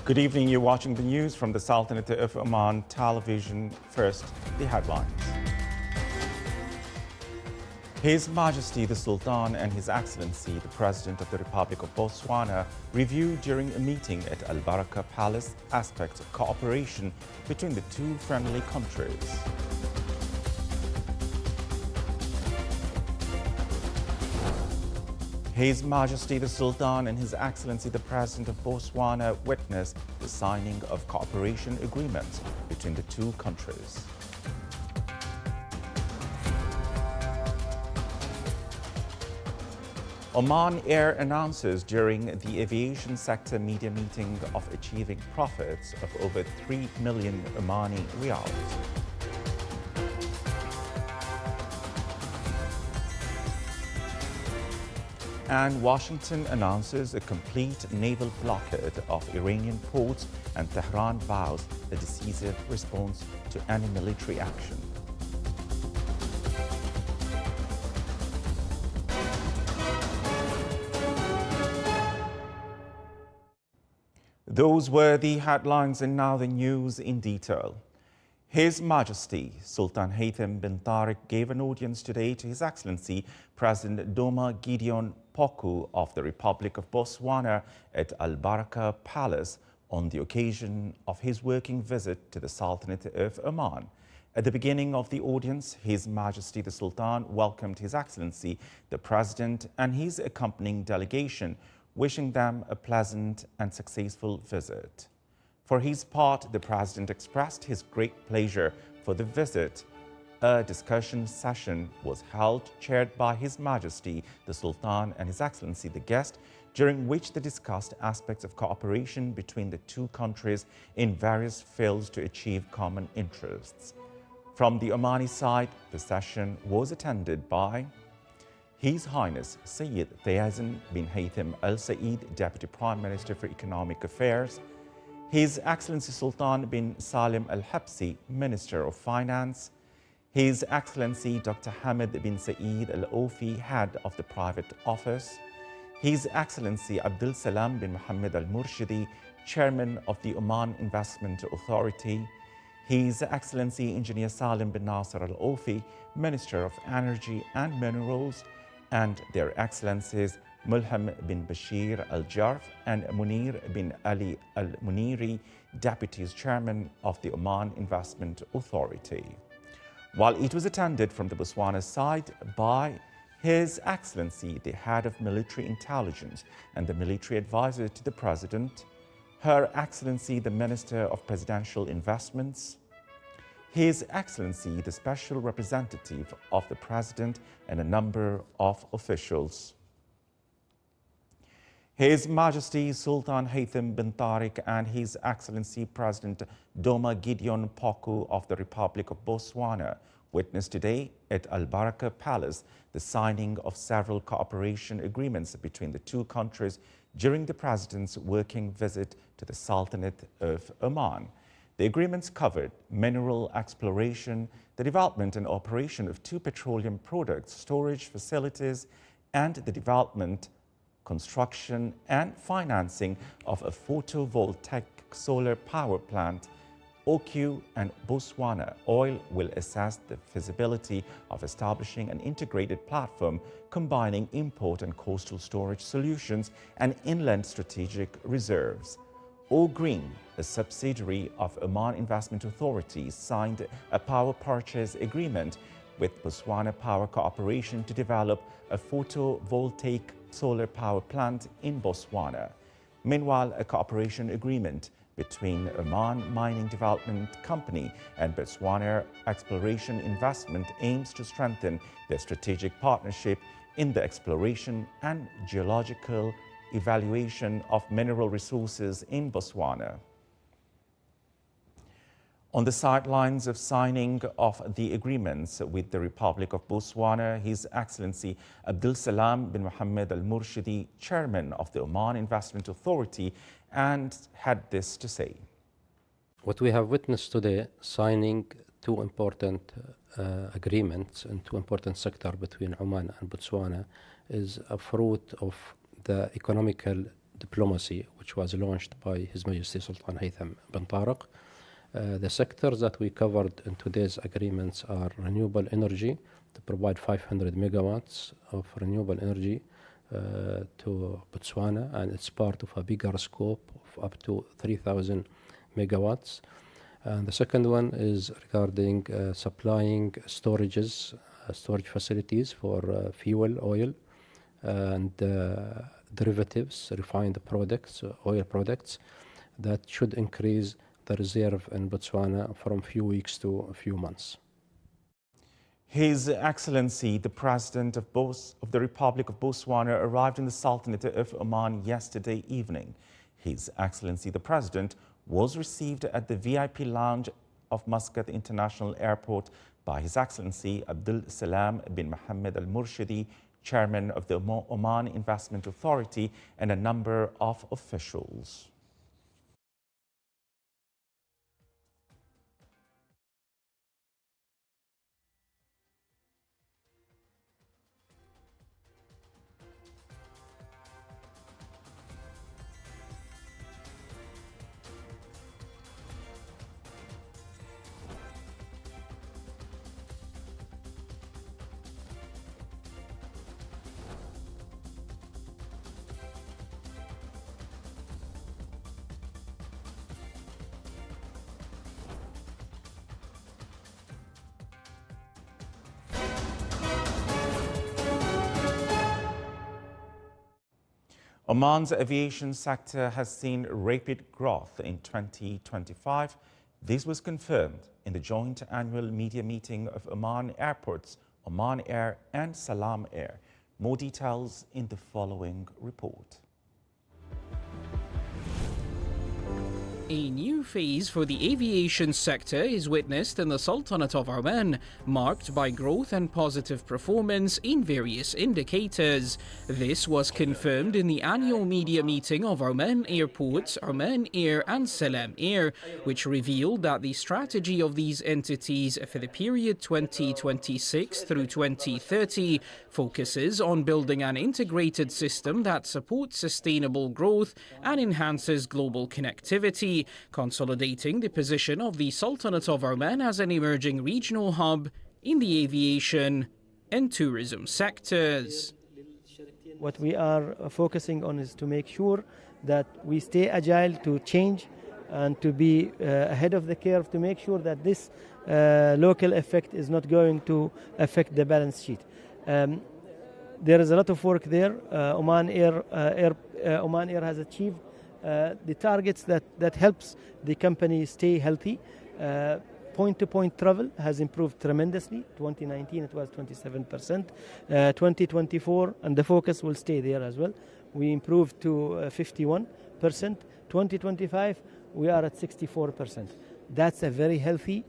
Good evening. You're watching the news from the Sultanate of Oman television. First, the headlines. His Majesty the Sultan and His Excellency the President of the Republic of Botswana reviewed during a meeting at Al Baraka Palace aspects of cooperation between the two friendly countries. His Majesty the Sultan and His Excellency the President of Botswana witnessed the signing of cooperation agreements between the two countries. Oman Air announces during the aviation sector media meeting of achieving profits of over 3 million Omani riyals. And Washington announces a complete naval blockade of Iranian ports, and Tehran vows a decisive response to any military action. Those were the headlines, and now the news in detail. His Majesty Sultan Haytham bin Tariq gave an audience today to His Excellency President Doma Gideon Poku of the Republic of Botswana at Al Baraka Palace on the occasion of his working visit to the Sultanate of Oman. At the beginning of the audience, His Majesty the Sultan welcomed His Excellency the President and his accompanying delegation, wishing them a pleasant and successful visit. For his part, the President expressed his great pleasure for the visit. A discussion session was held, chaired by His Majesty the Sultan and His Excellency the Guest, during which they discussed aspects of cooperation between the two countries in various fields to achieve common interests. From the Omani side, the session was attended by His Highness Sayyid Thayazin bin Haytham Al Saeed, Deputy Prime Minister for Economic Affairs, His Excellency Sultan bin Salim Al Habsi, Minister of Finance, His Excellency Dr. Hamid bin Saeed Al Ofi, Head of the Private Office, His Excellency Abdul Salam bin Mohammed Al Murshidi, Chairman of the Oman Investment Authority, His Excellency Engineer Salim bin Nasser Al Ofi, Minister of Energy and Minerals, and their Excellencies Mulham bin Bashir Al-Jarf and Munir bin Ali Al-Muniri, Deputies Chairman of the Oman Investment Authority. While it was attended from the Botswana side by His Excellency, the Head of Military Intelligence and the Military Advisor to the President, Her Excellency, the Minister of Presidential Investments, His Excellency, the Special Representative of the President, and a number of officials. His Majesty Sultan Haytham bin Tariq and His Excellency President Doma Gideon Poku of the Republic of Botswana witnessed today at Al Baraka Palace the signing of several cooperation agreements between the two countries during the President's working visit to the Sultanate of Oman. The agreements covered mineral exploration, the development and operation of two petroleum products storage facilities, and the development, construction and financing of a photovoltaic solar power plant. OQ and Botswana Oil will assess the feasibility of establishing an integrated platform combining import and coastal storage solutions and inland strategic reserves. O-Green, a subsidiary of Oman Investment Authority, signed a power purchase agreement with Botswana Power Corporation to develop a photovoltaic solar power plant in Botswana. Meanwhile, a cooperation agreement between Oman Mining Development Company and Botswana Exploration Investment aims to strengthen their strategic partnership in the exploration and geological evaluation of mineral resources in Botswana. On the sidelines of signing of the agreements with the Republic of Botswana, His Excellency Abdul Salam bin Mohammed Al Murshidi, Chairman of the Oman Investment Authority, and had this to say. What we have witnessed today, signing two important agreements in two important sectors between Oman and Botswana, is a fruit of the economical diplomacy, which was launched by His Majesty Sultan Haytham bin Tariq. The sectors that we covered in today's agreements are renewable energy, to provide 500 megawatts of renewable energy to Botswana, and it's part of a bigger scope of up to 3,000 megawatts. And the second one is regarding supplying storage facilities for fuel, oil, and derivatives, refined products, oil products, that should increase the reserve in Botswana from a few weeks to a few months. His Excellency, the President of the Republic of Botswana, arrived in the Sultanate of Oman yesterday evening. His Excellency, the President, was received at the VIP lounge of Muscat International Airport by His Excellency Abdul Salam bin Mohammed Al Murshidi, Chairman of the Oman Investment Authority, and a number of officials. Oman's aviation sector has seen rapid growth in 2025. This was confirmed in the joint annual media meeting of Oman airports, Oman Air and Salam Air. More details in the following report. A new phase for the aviation sector is witnessed in the Sultanate of Oman, marked by growth and positive performance in various indicators. This was confirmed in the annual media meeting of Oman Airports, Oman Air and Salam Air, which revealed that the strategy of these entities for the period 2026 through 2030 focuses on building an integrated system that supports sustainable growth and enhances global connectivity, consolidating the position of the Sultanate of Oman as an emerging regional hub in the aviation and tourism sectors. What we are focusing on is to make sure that we stay agile to change and to be ahead of the curve, to make sure that this local effect is not going to affect the balance sheet. There is a lot of work there. Oman Air has achieved the targets that helps the company stay healthy. Point-to-point travel has improved tremendously. 2019 it was 27%. 2024, and the focus will stay there as well. We improved to 51%. 2025 we are at 64%. That's a very healthy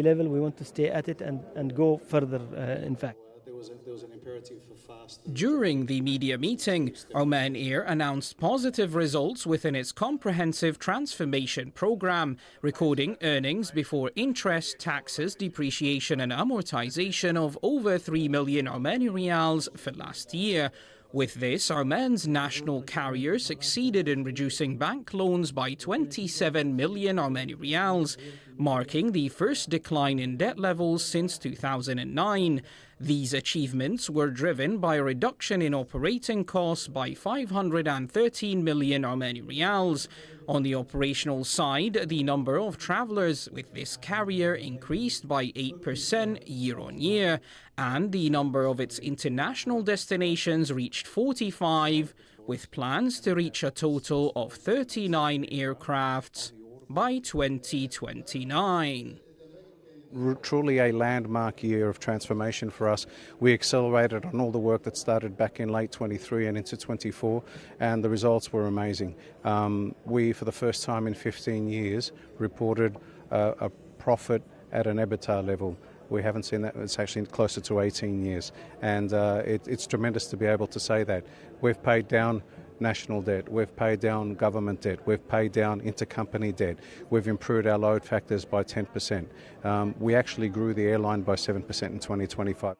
level. We want to stay at it and go further, in fact. There was an imperative for fast. During the media meeting, Oman Air announced positive results within its comprehensive transformation program, recording earnings before interest, taxes, depreciation and amortization of over 3 million Omani Riyals for last year. With this, Oman's national carrier succeeded in reducing bank loans by 27 million Omani Riyals, marking the first decline in debt levels since 2009. These achievements were driven by a reduction in operating costs by 513 million Omani Riyals. On the operational side, the number of travellers with this carrier increased by 8% year-on-year, and the number of its international destinations reached 45, with plans to reach a total of 39 aircrafts by 2029. Truly a landmark year of transformation for us. We accelerated on all the work that started back in late 23 and into 24, and the results were amazing. We, for the first time in 15 years, reported a profit at an EBITDA level. We haven't seen that. It's actually closer to 18 years, and it's tremendous to be able to say that. We've paid down national debt, we've paid down government debt, we've paid down intercompany debt, we've improved our load factors by 10%. We actually grew the airline by 7% in 2025.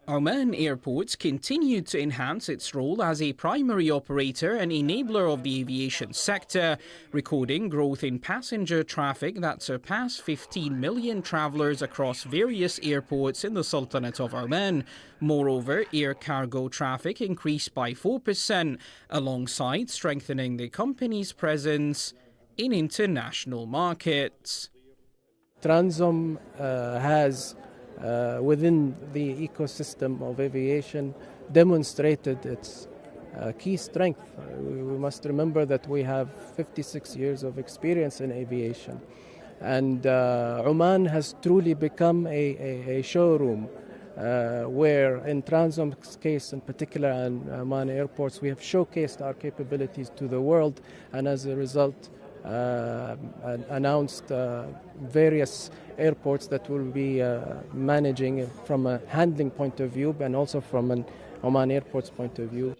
Oman Airports continued to enhance its role as a primary operator and enabler of the aviation sector, recording growth in passenger traffic that surpassed 15 million travellers across various airports in the Sultanate of Oman. Moreover, air cargo traffic increased by 4%, alongside strengthening the company's presence in international markets. Transom has within the ecosystem of aviation demonstrated its key strength. We must remember that we have 56 years of experience in aviation, and Oman has truly become a showroom where in Transom's case in particular and Oman airports we have showcased our capabilities to the world, and as a result announced various airports that will be managing from a handling point of view and also from an Oman airport's point of view.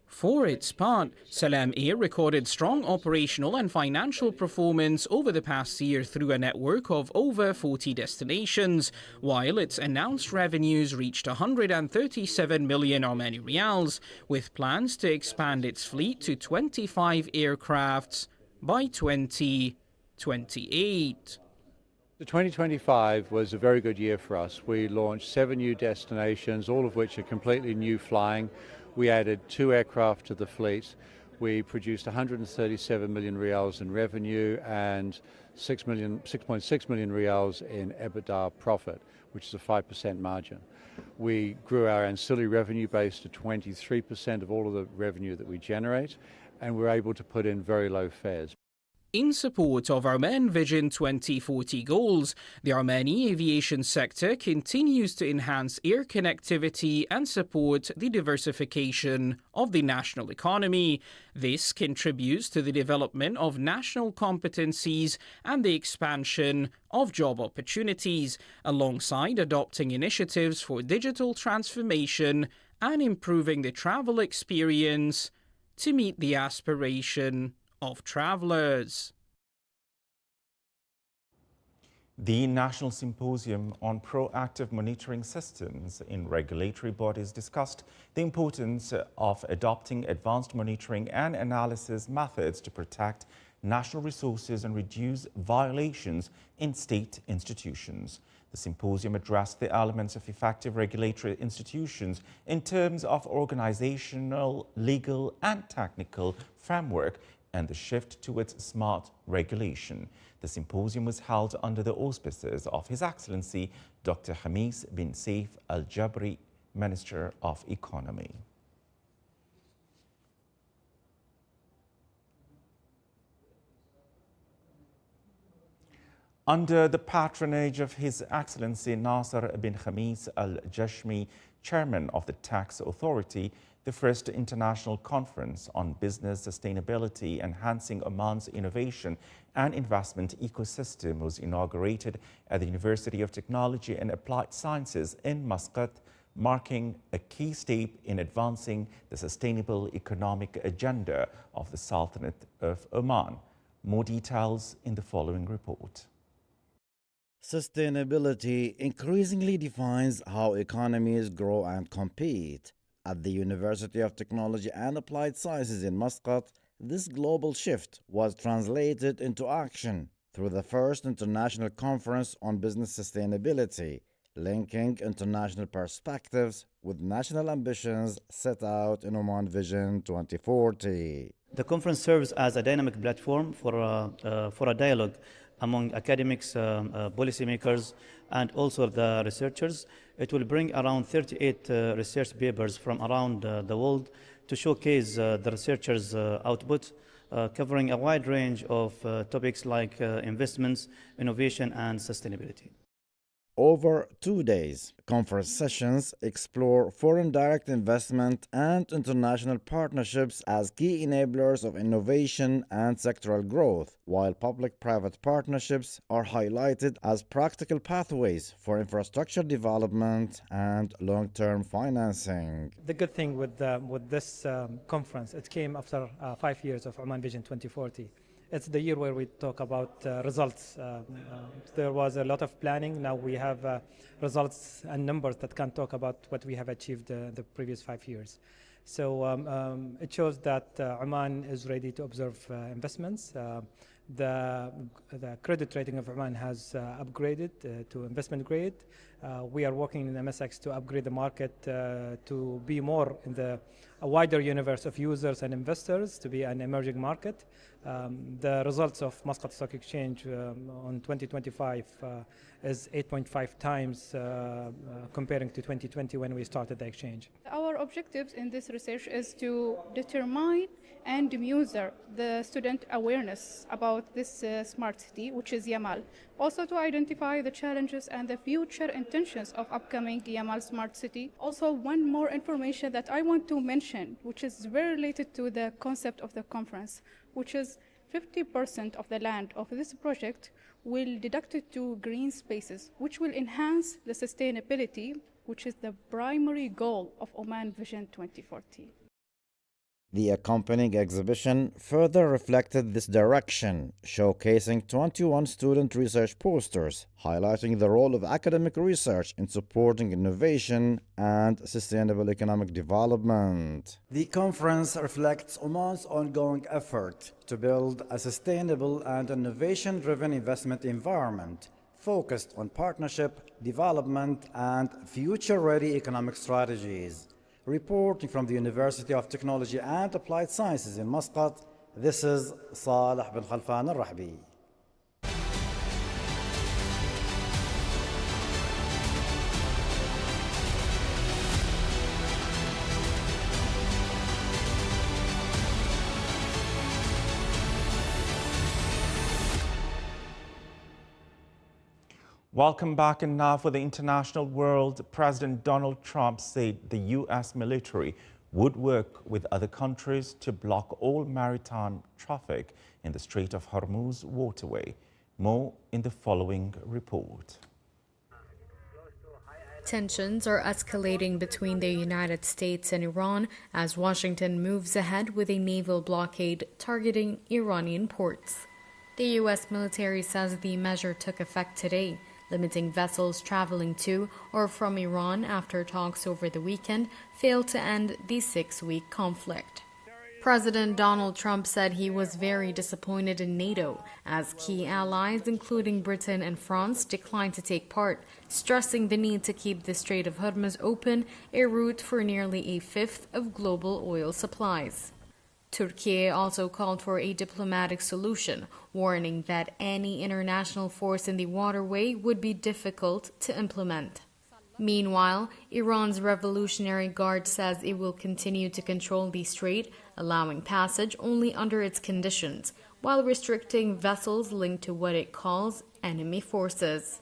For its part, Salam Air recorded strong operational and financial performance over the past year through a network of over 40 destinations, while its announced revenues reached 137 million Omani Riyals, with plans to expand its fleet to 25 aircrafts by 2028. The 2025 was a very good year for us. We launched 7 new destinations, all of which are completely new flying. We added 2 aircraft to the fleet. We produced 137 million Riyals in revenue and 6.6 million Riyals in EBITDA profit, which is a 5% margin. We grew our ancillary revenue base to 23% of all of the revenue that we generate, and we're able to put in very low fares. In support of Oman Vision 2040 goals, the Omani aviation sector continues to enhance air connectivity and support the diversification of the national economy. This contributes to the development of national competencies and the expansion of job opportunities, alongside adopting initiatives for digital transformation and improving the travel experience to meet the aspiration of travellers. The National Symposium on Proactive Monitoring Systems in Regulatory Bodies discussed the importance of adopting advanced monitoring and analysis methods to protect national resources and reduce violations in state institutions. The symposium addressed the elements of effective regulatory institutions in terms of organizational, legal and technical framework and the shift towards smart regulation. The symposium was held under the auspices of His Excellency Dr. Hamis bin Saif Al Jabri, Minister of Economy. Under the patronage of His Excellency Nasser bin Khamis Al Jashmi, Chairman of the Tax Authority, the first international conference on business sustainability enhancing Oman's innovation and investment ecosystem was inaugurated at the University of Technology and Applied Sciences in Muscat, marking a key step in advancing the sustainable economic agenda of the Sultanate of Oman. More details in the following report. Sustainability increasingly defines how economies grow and compete. At the University of Technology and Applied Sciences in Muscat, this global shift was translated into action through the first international conference on business sustainability, linking international perspectives with national ambitions set out in Oman Vision 2040. The conference serves as a dynamic platform for a dialogue among academics, policymakers, and also the researchers. It will bring around 38 research papers from around the world to showcase the researchers' output, covering a wide range of topics like investments, innovation, and sustainability. Over 2 days, conference sessions explore foreign direct investment and international partnerships as key enablers of innovation and sectoral growth, while public-private partnerships are highlighted as practical pathways for infrastructure development and long-term financing. The good thing with this conference, it came after 5 years of Oman Vision 2040. it's the year where we talk about results. There was a lot of planning. Now we have results and numbers that can talk about what we have achieved the previous 5 years. So it shows that Oman is ready to absorb investments. The credit rating of Oman has upgraded to investment grade. We are working in MSX to upgrade the market to be more in a wider universe of users and investors, to be an emerging market. The results of Muscat Stock Exchange on 2025 is 8.5 times comparing to 2020 when we started the exchange. Our objectives in this research is to determine and measure the student awareness about this smart city, which is Yamal. Also to identify the challenges and the future intentions of upcoming Yamal smart city. Also one more information that I want to mention, which is very related to the concept of the conference, which is 50% of the land of this project will deduct it to green spaces, which will enhance the sustainability, which is the primary goal of Oman Vision 2040. The accompanying exhibition further reflected this direction, showcasing 21 student research posters, highlighting the role of academic research in supporting innovation and sustainable economic development. The conference reflects Oman's ongoing effort to build a sustainable and innovation-driven investment environment focused on partnership, development, and future-ready economic strategies. Reporting from the University of Technology and Applied Sciences in Muscat, this is Saleh bin Khalfan al-Rahbi. Welcome back, and now for the international world. President Donald Trump said the U.S. military would work with other countries to block all maritime traffic in the Strait of Hormuz waterway. More in the following report. Tensions are escalating between the United States and Iran as Washington moves ahead with a naval blockade targeting Iranian ports. The U.S. military says the measure took effect today, limiting vessels traveling to or from Iran after talks over the weekend failed to end the 6-week conflict. President Donald Trump said he was very disappointed in NATO as key allies, including Britain and France, declined to take part, stressing the need to keep the Strait of Hormuz open, a route for nearly a fifth of global oil supplies. Turkey also called for a diplomatic solution, warning that any international force in the waterway would be difficult to implement. Meanwhile, Iran's Revolutionary Guard says it will continue to control the strait, allowing passage only under its conditions, while restricting vessels linked to what it calls enemy forces.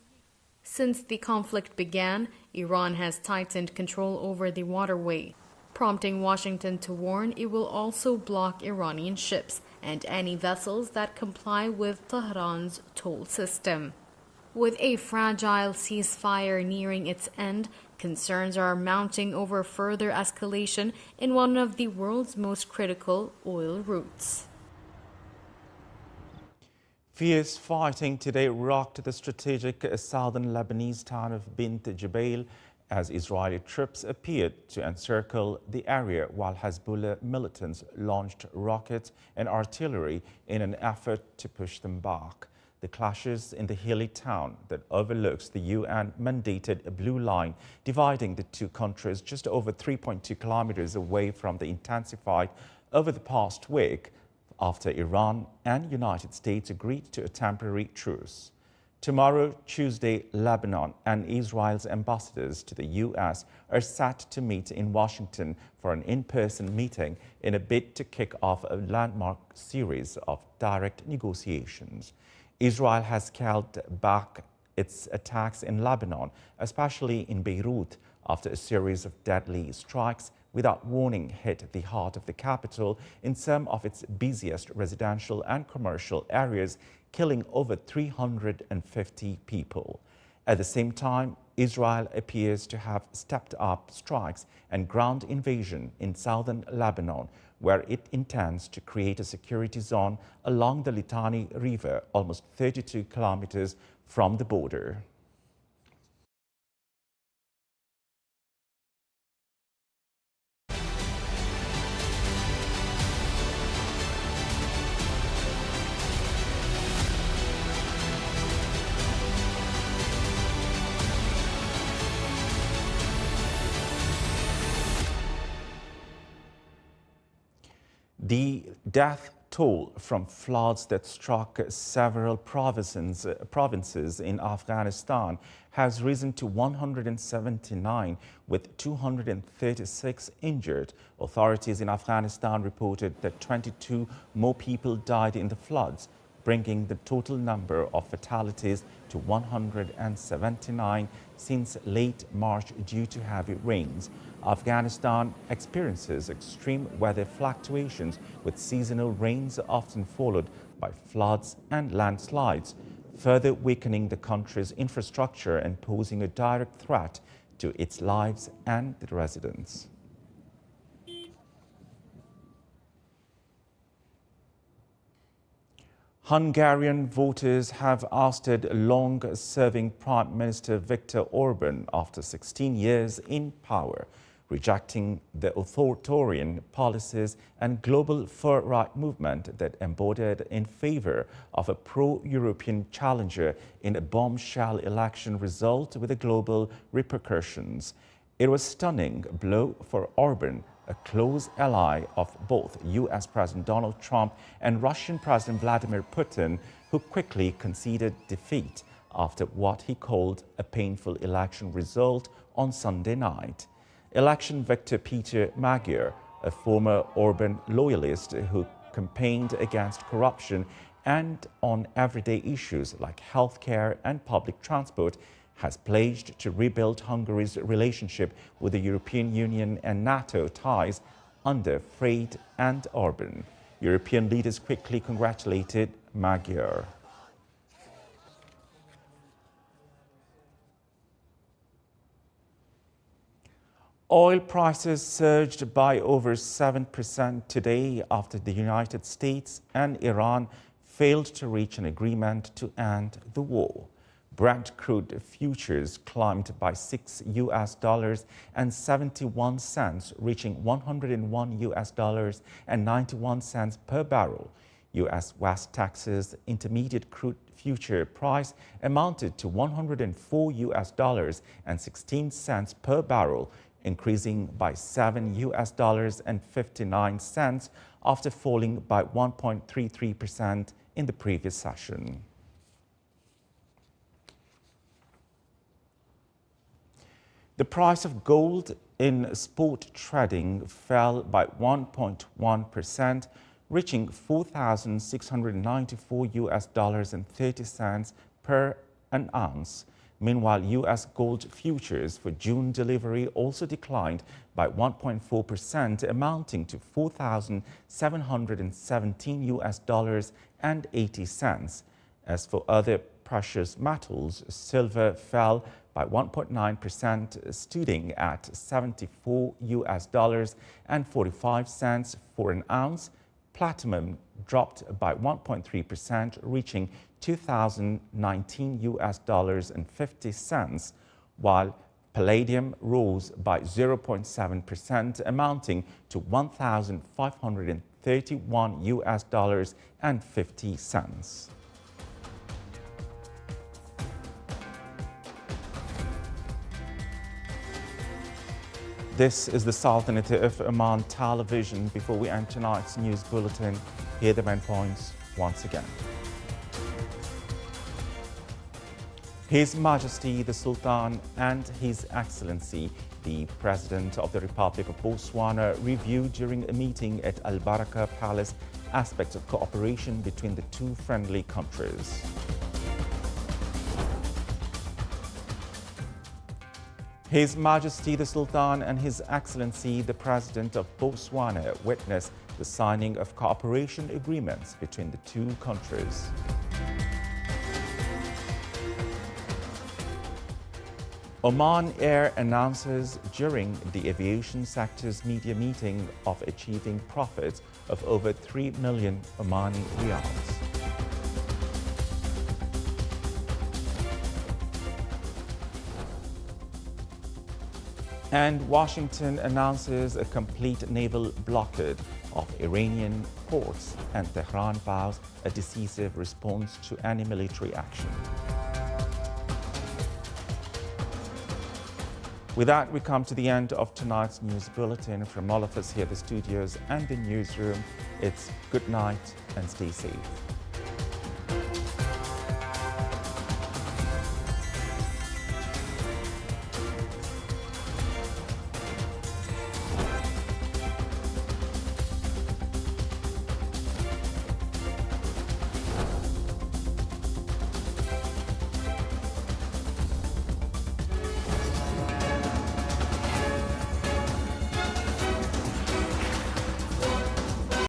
Since the conflict began, Iran has tightened control over the waterway, prompting Washington to warn it will also block Iranian ships and any vessels that comply with Tehran's toll system. With a fragile ceasefire nearing its end, concerns are mounting over further escalation in one of the world's most critical oil routes. Fierce fighting today rocked the strategic southern Lebanese town of Bint Jbeil as Israeli troops appeared to encircle the area while Hezbollah militants launched rockets and artillery in an effort to push them back. The clashes in the hilly town that overlooks the UN-mandated blue line dividing the two countries just over 3.2 kilometers away from the intensified over the past week after Iran and United States agreed to a temporary truce. Tomorrow, Tuesday, Lebanon and Israel's ambassadors to the U.S. are set to meet in Washington for an in-person meeting in a bid to kick off a landmark series of direct negotiations. Israel has scaled back its attacks in Lebanon, especially in Beirut, after a series of deadly strikes without warning hit the heart of the capital in some of its busiest residential and commercial areas, killing over 350 people. At the same time, Israel appears to have stepped up strikes and ground invasion in southern Lebanon, where it intends to create a security zone along the Litani River, almost 32 kilometers from the border. The death toll from floods that struck several provinces in Afghanistan has risen to 179, with 236 injured. Authorities in Afghanistan reported that 22 more people died in the floods, bringing the total number of fatalities to 179 since late March due to heavy rains. Afghanistan experiences extreme weather fluctuations, with seasonal rains often followed by floods and landslides, further weakening the country's infrastructure and posing a direct threat to its lives and the residents. Hungarian voters have ousted long-serving Prime Minister Viktor Orban after 16 years in power, rejecting the authoritarian policies and global far-right movement that embodied in favor of a pro-European challenger in a bombshell election result with global repercussions. It was a stunning blow for Orban, a close ally of both U.S. President Donald Trump and Russian President Vladimir Putin, who quickly conceded defeat after what he called a painful election result on Sunday night. Election victor Peter Magyar, a former Orban loyalist who campaigned against corruption and on everyday issues like healthcare and public transport, has pledged to rebuild Hungary's relationship with the European Union and NATO ties under Freyt and Orban. European leaders quickly congratulated Magyar. Oil prices surged by over 7% today after the United States and Iran failed to reach an agreement to end the war. Brent crude futures climbed by $6.71, reaching $101.91 per barrel. U.S. West Texas Intermediate crude future price amounted to $104.16 per barrel, increasing by $7.59 after falling by 1.33% in the previous session. The price of gold in spot trading fell by 1.1%, reaching $4,694.30 per an ounce. Meanwhile, U.S. gold futures for June delivery also declined by 1.4%, amounting to $4,717.80. As for other precious metals, silver fell by 1.9%, stooding at $74.45 for an ounce. Platinum dropped by 1.3%, reaching $2,019.50, while palladium rose by 0.7%, amounting to $1,531.50. This is the Sultanate of Oman television. Before we end tonight's news bulletin, here are the main points once again. His Majesty the Sultan and His Excellency the President of the Republic of Botswana reviewed during a meeting at Al Baraka Palace aspects of cooperation between the two friendly countries. His Majesty the Sultan and His Excellency the President of Botswana witnessed the signing of cooperation agreements between the two countries. Oman Air announces during the aviation sector's media meeting of achieving profits of over 3 million Omani riyals. And Washington announces a complete naval blockade of Iranian ports, and Tehran vows a decisive response to any military action. With that, we come to the end of tonight's news bulletin. From all of us here at the studios and the newsroom, it's good night and stay safe.